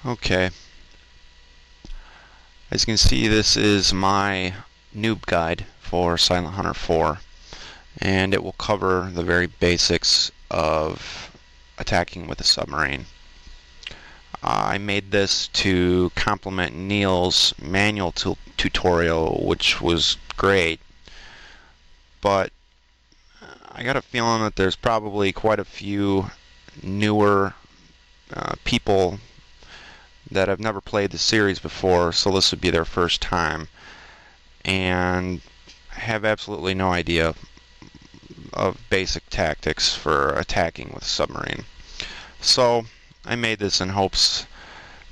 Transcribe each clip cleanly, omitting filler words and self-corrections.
Okay, as you can see, this is my noob guide for Silent Hunter 4, and it will cover the very basics of attacking with a submarine. I made this to complement Neil's manual tutorial, which was great, but I got a feeling that there's probably quite a few newer people that have never played the series before, so this would be their first time, and have absolutely no idea of basic tactics for attacking with a submarine. So I made this in hopes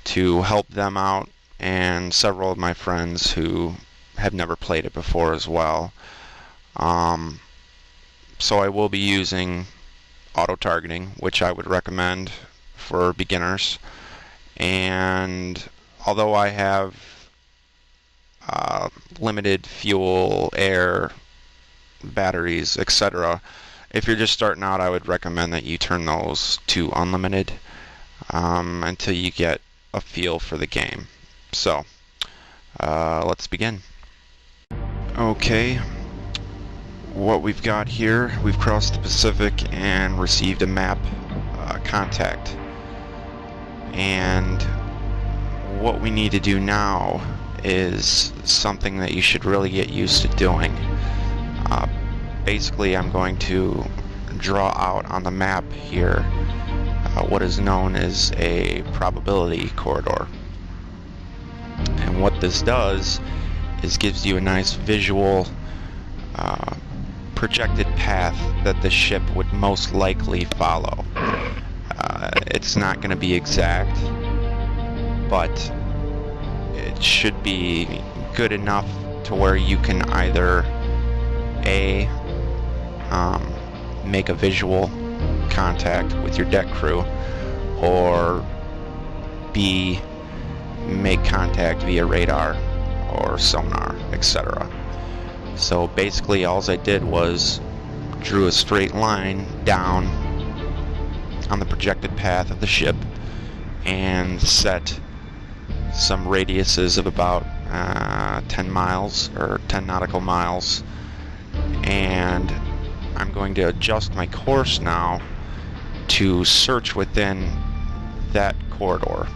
to help them out and several of my friends who have never played it before as well. So I will be using auto-targeting, which I would recommend for beginners. And although I have limited fuel, air, batteries, etc., if you're just starting out, I would recommend that you turn those to unlimited until you get a feel for the game. So, let's begin. Okay, what we've got here, we've crossed the Pacific and received a map contact. And what we need to do now is something that you should really get used to doing. Basically, I'm going to draw out on the map here what is known as a probability corridor. And what this does is gives you a nice visual projected path that the ship would most likely follow. It's not going to be exact, but it should be good enough to where you can either A, make a visual contact with your deck crew, or B, make contact via radar or sonar, etc. So basically all I did was drew a straight line down on the projected path of the ship and set some radiuses of about 10 miles or 10 nautical miles, and I'm going to adjust my course now to search within that corridor.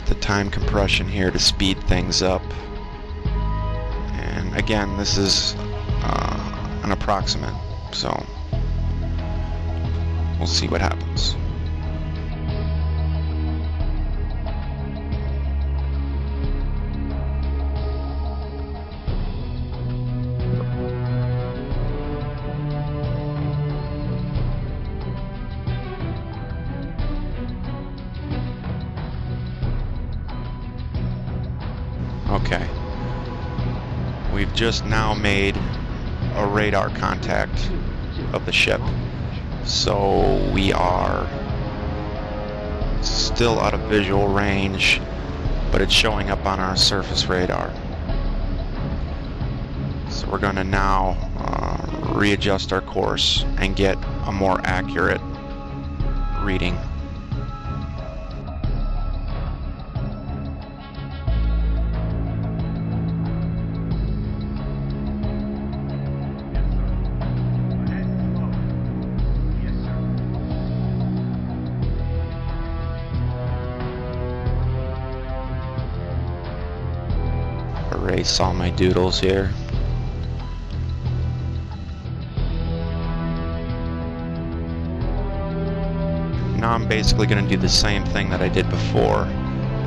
The time compression here to speed things up, and again, this is an approximate, so we'll see what happens. Okay, we've just now made a radar contact of the ship, so we are still out of visual range, but it's showing up on our surface radar. So we're going to now readjust our course and get a more accurate reading. Erase all my doodles here. Now I'm basically going to do the same thing that I did before,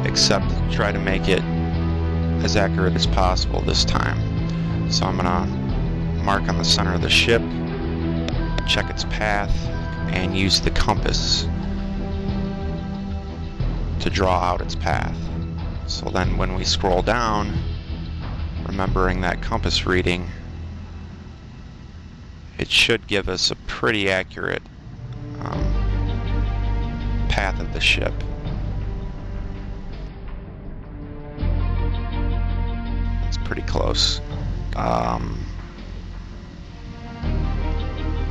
except try to make it as accurate as possible this time. So I'm going to mark on the center of the ship, check its path, and use the compass to draw out its path. So then when we scroll down, remembering that compass reading, it should give us a pretty accurate path of the ship. It's pretty close.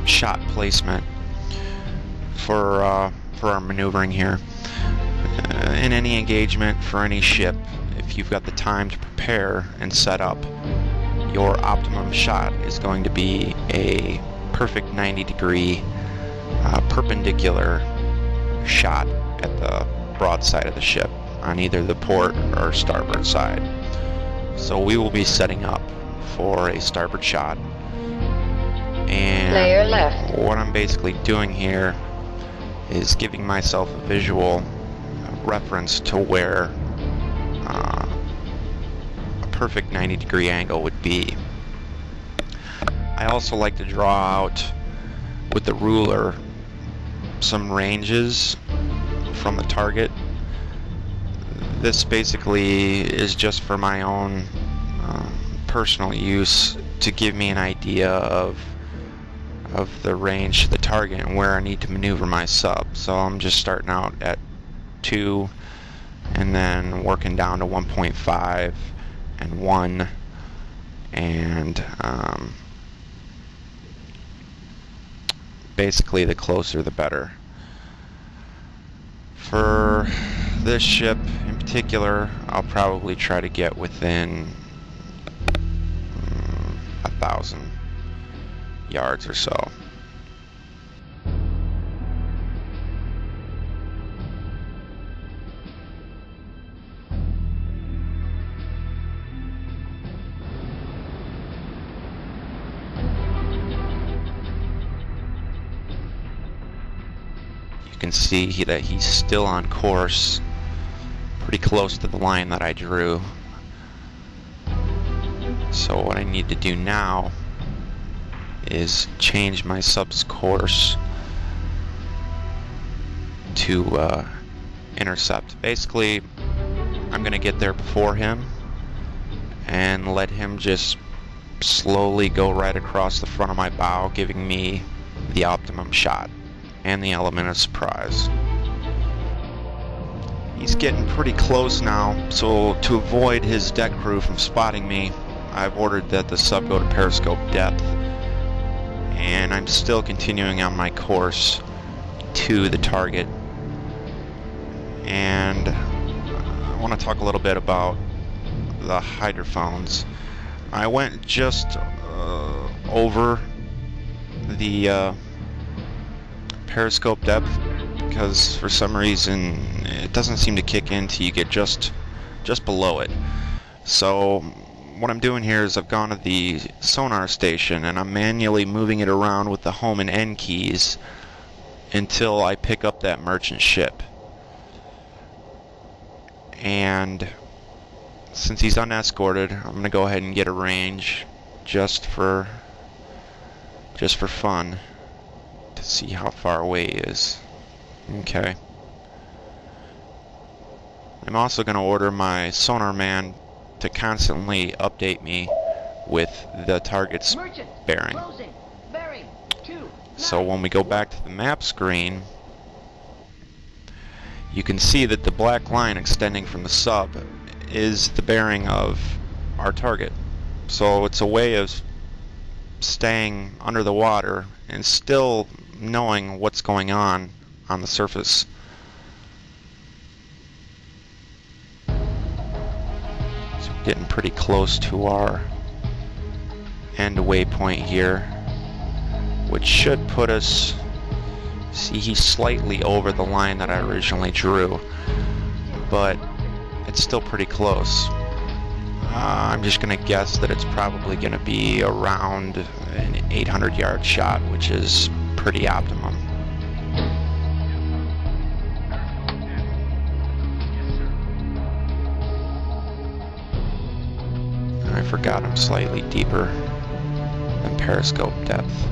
Shot placement for our maneuvering here. In any engagement for any ship, if you've got the time to prepare and set up, your optimum shot is going to be a perfect 90-degree perpendicular shot at the broadside of the ship on either the port or starboard side. So we will be setting up for a starboard shot, and Player left. what I'm basically doing here is giving myself a visual reference to where a perfect 90-degree angle would be. I also like to draw out with the ruler some ranges from the target. This basically is just for my own personal use to give me an idea of the range to the target and where I need to maneuver my sub. So I'm just starting out at 2 and then working down to 1.5 and 1, and basically the closer the better. For this ship in particular, I'll probably try to get within 1,000 yards or so. You can see that he's still on course, pretty close to the line that I drew. So what I need to do now is change my sub's course to intercept. Basically, I'm going to get there before him and let him just slowly go right across the front of my bow, giving me the optimum shot and the element of surprise. He's getting pretty close now, so to avoid his deck crew from spotting me, I've ordered that the sub go to periscope depth, and I'm still continuing on my course to the target. And I want to talk a little bit about the hydrophones. I went just over the periscope depth because for some reason it doesn't seem to kick in till you get just below it. So what I'm doing here is I've gone to the sonar station and I'm manually moving it around with the home and end keys until I pick up that merchant ship. And since he's unescorted, I'm gonna go ahead and get a range just for fun to see how far away he is. Okay. I'm also going to order my sonar man to constantly update me with the target's bearing. So when we go back to the map screen, you can see that the black line extending from the sub is the bearing of our target. So it's a way of staying under the water and still knowing what's going on the surface. So we're getting pretty close to our end waypoint here, which should put us, see, he's slightly over the line that I originally drew, but it's still pretty close. I'm just going to guess that it's probably going to be around an 800-yard shot, which is pretty optimum. I forgot I'm slightly deeper than periscope depth.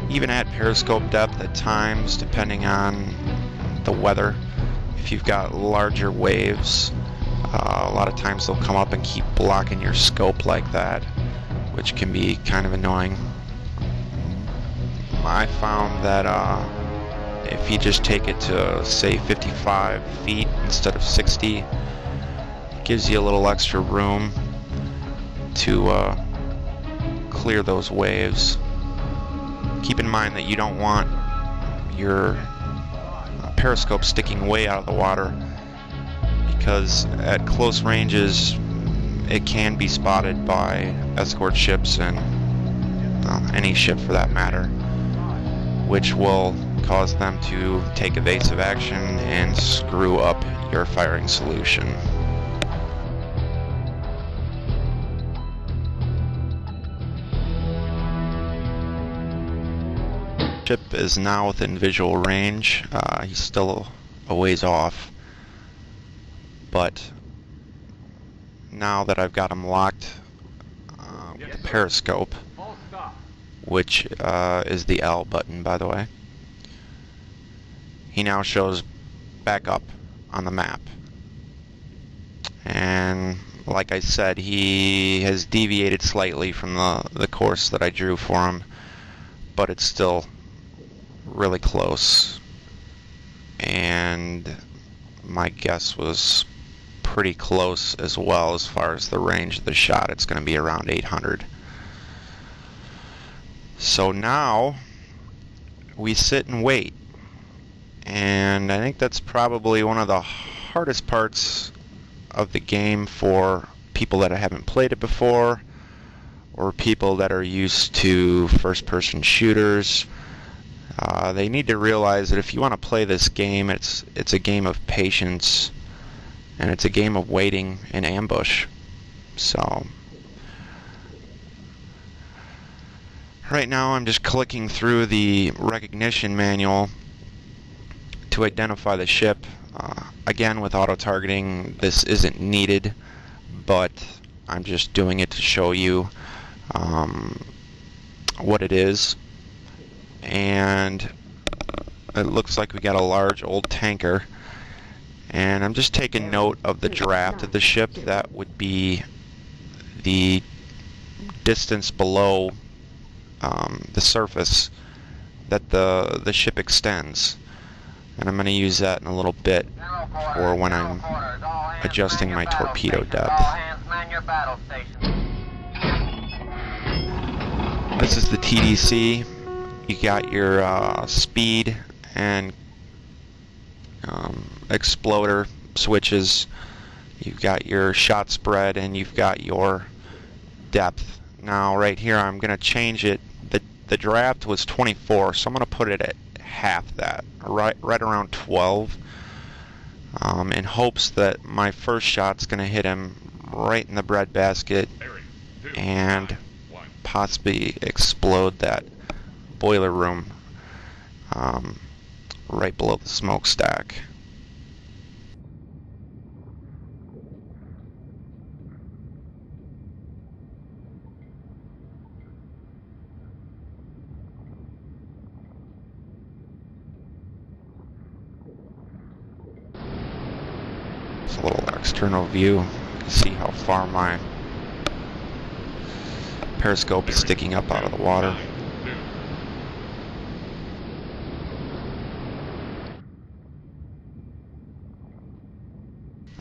Even at periscope depth at times, depending on the weather, if you've got larger waves, A lot of times they'll come up and keep blocking your scope like that, which can be kind of annoying. I found that if you just take it to, say, 55 feet instead of 60, it gives you a little extra room to clear those waves. Keep in mind that you don't want your periscope sticking way out of the water, because at close ranges it can be spotted by escort ships and any ship for that matter, which will cause them to take evasive action and screw up your firing solution. Ship is now within visual range. He's still a ways off, but now that I've got him locked with the periscope, which is the L button, by the way, he now shows back up on the map. And like I said, he has deviated slightly from the course that I drew for him, but it's still really close, and my guess was pretty close as well as far as the range of the shot. It's going to be around 800. So now we sit and wait, and I think that's probably one of the hardest parts of the game for people that haven't played it before, or people that are used to first-person shooters. They need to realize that if you want to play this game, it's a game of patience, and it's a game of waiting in ambush. So right now I'm just clicking through the recognition manual to identify the ship. Again, with auto-targeting, this isn't needed, but I'm just doing it to show you what it is. And it looks like we got a large old tanker, and I'm just taking note of the draft of the ship. That would be the distance below the surface that the ship extends, and I'm going to use that in a little bit for when I'm adjusting my torpedo depth. This is the TDC. You got your speed and exploder switches. You've got your shot spread, and you've got your depth. Now right here I'm going to change it. The draft was 24, so I'm going to put it at half that, right around 12, in hopes that my first shot's going to hit him right in the breadbasket and possibly explode that boiler room right below the smokestack. It's a little external view. You can see how far my periscope is sticking up out of the water.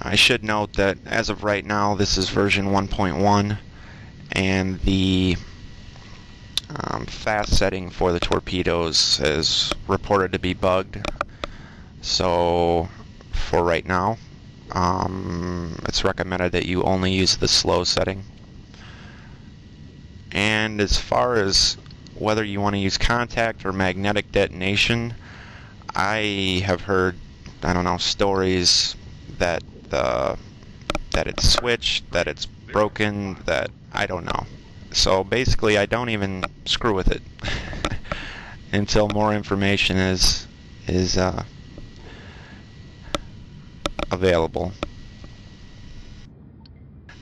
I should note that as of right now, this is version 1.1, and the fast setting for the torpedoes is reported to be bugged. So for right now, it's recommended that you only use the slow setting. And as far as whether you want to use contact or magnetic detonation, I have heard, I don't know, stories that it's switched, that it's broken, that I don't know. So basically I don't even screw with it until more information is available.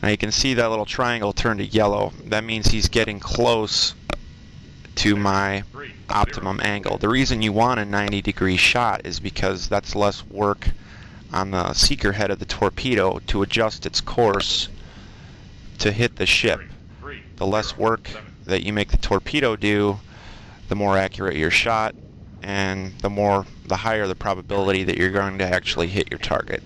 Now you can see that little triangle turn to yellow. That means he's getting close to my optimum angle. The reason you want a 90-degree shot is because that's less work on the seeker head of the torpedo to adjust its course to hit the ship. The less work that you make the torpedo do, the more accurate your shot, and the higher the probability that you're going to actually hit your target.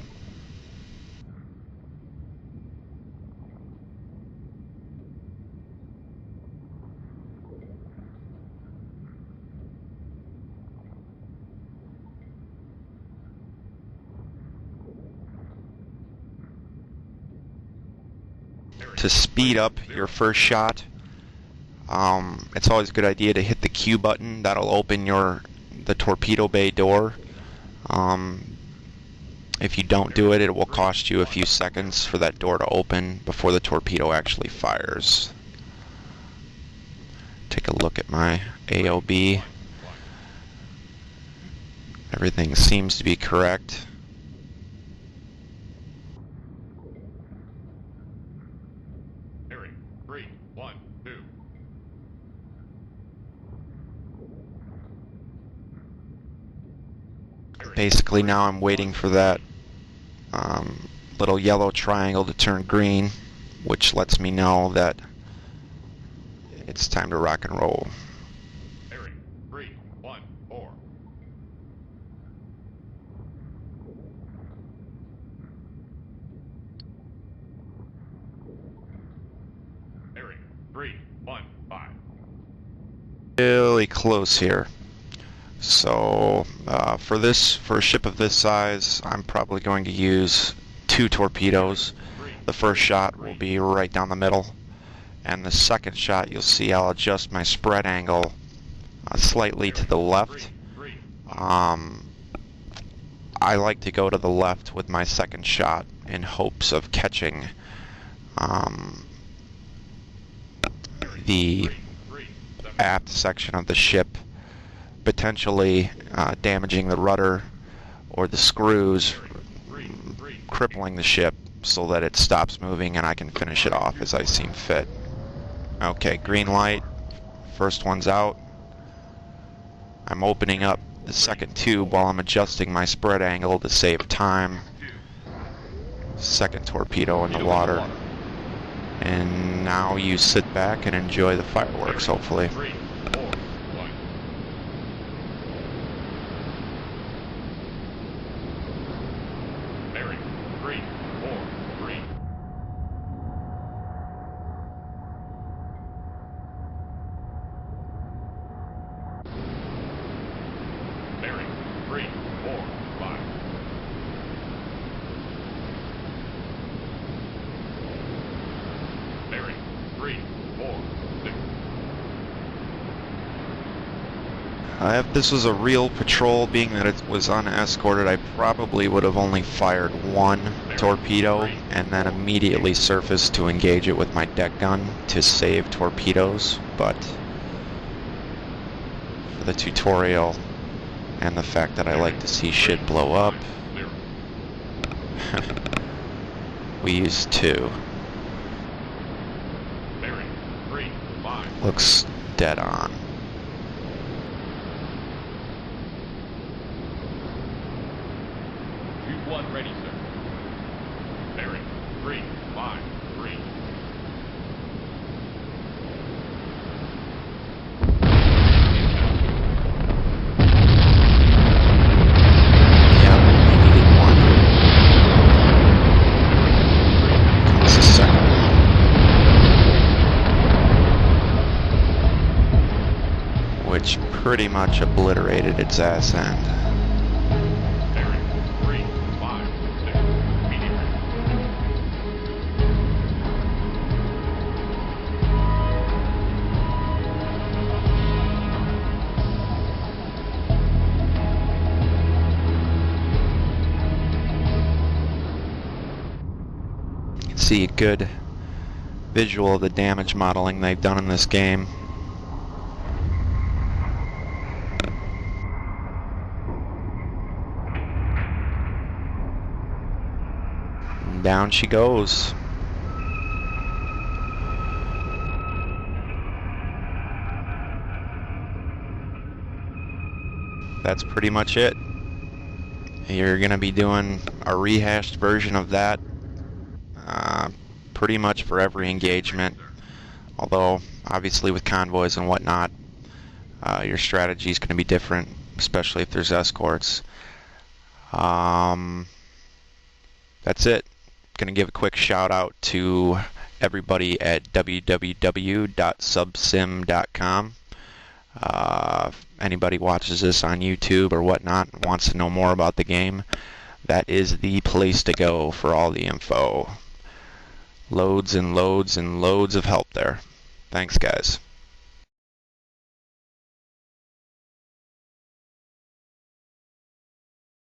To speed up your first shot, it's always a good idea to hit the Q button. That'll open the torpedo bay door. If you don't do it, it will cost you a few seconds for that door to open before the torpedo actually fires. Take a look at my AOB. Everything seems to be correct. Basically now I'm waiting for that little yellow triangle to turn green, which lets me know that it's time to rock and roll. 3, 1, 4. Area 3, 1, 5. Really close here. So for a ship of this size, I'm probably going to use 2 torpedoes. The first shot will be right down the middle, and the second shot, you'll see I'll adjust my spread angle slightly to the left. I like to go to the left with my second shot in hopes of catching the aft section of the ship, potentially damaging the rudder or the screws, crippling the ship so that it stops moving and I can finish it off as I seem fit. Okay, green light. First one's out. I'm opening up the second tube while I'm adjusting my spread angle to save time. Second torpedo in the water. And now you sit back and enjoy the fireworks, hopefully. If this was a real patrol, being that it was unescorted, I probably would have only fired 1 torpedo and then immediately surfaced to engage it with my deck gun to save torpedoes. But for the tutorial and the fact that I like to see shit blow up, we used 2. Looks dead on. One ready, sir. Bearing 3, 5, 3. Yeah, we needed 1. Comes the second one, which pretty much obliterated its ass end. See a good visual of the damage modeling they've done in this game. And down she goes. That's pretty much it. You're going to be doing a rehashed version of that uh, pretty much for every engagement. Although, obviously, with convoys and whatnot, your strategy is going to be different, especially if there's escorts. That's it. Going to give a quick shout out to everybody at www.subsim.com. If anybody watches this on YouTube or whatnot and wants to know more about the game, that is the place to go for all the info. Loads and loads and loads of help there. Thanks, guys.